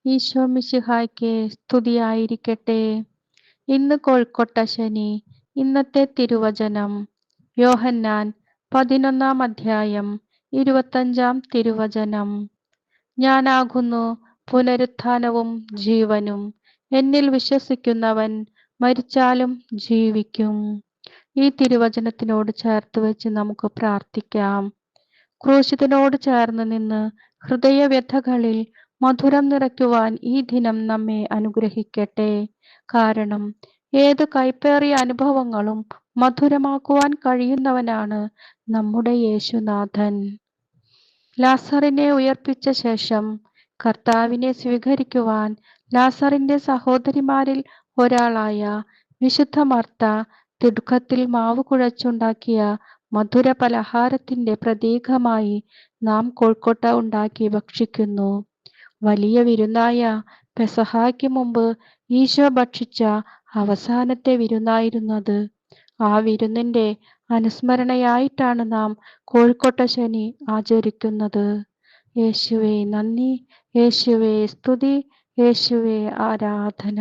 ഈശോ മിശിഹായ്ക്ക് സ്തുതിയായിരിക്കട്ടെ. ഇന്ന് കോഴിക്കോട്ട ശനി. ഇന്നത്തെ തിരുവചനം യോഹന്നാൻ 11-ാം അധ്യായം 25-ാം തിരുവചനം. ഞാനാകുന്നു പുനരുത്ഥാനവും ജീവനും. എന്നിൽ വിശ്വസിക്കുന്നവൻ മരിച്ചാലും ജീവിക്കും. ഈ തിരുവചനത്തിനോട് ചേർത്ത് വെച്ച് നമുക്ക് പ്രാർത്ഥിക്കാം. ക്രൂശിതനോട് ചേർന്ന് നിന്ന് ഹൃദയവ്യഥകളിൽ മധുരം നിറയ്ക്കുവാൻ ഈ ദിനം നമ്മെ അനുഗ്രഹിക്കട്ടെ. കാരണം ഏത് കൈപ്പേറിയ അനുഭവങ്ങളും മധുരമാക്കുവാൻ കഴിയുന്നവനാണ് നമ്മുടെ യേശുനാഥൻ. ലാസറിനെ ഉയർപ്പിച്ച ശേഷം കർത്താവിനെ സ്വീകരിക്കുവാൻ ലാസറിന്റെ സഹോദരിമാരിൽ ഒരാളായ വിശുദ്ധ മർത്ത തിടുക്കത്തിൽ മാവ് കുഴച്ചുണ്ടാക്കിയ മധുര പലഹാരത്തിന്റെ പ്രതീകമായി നാം കോഴിക്കോട്ട ഉണ്ടാക്കി ഭക്ഷിക്കുന്നു. വലിയ വിരുന്നായ പെസഹായ്ക്ക് മുമ്പ് ഈശോ ഭക്ഷിച്ച അവസാനത്തെ വിരുന്നായിരുന്നത്. ആ വിരുന്നിന്റെ അനുസ്മരണയായിട്ടാണ് നാം കോഴിക്കോട്ട ശനി ആചരിക്കുന്നത്. യേശുവേ നന്ദി, യേശുവേ സ്തുതി, യേശുവേ ആരാധന.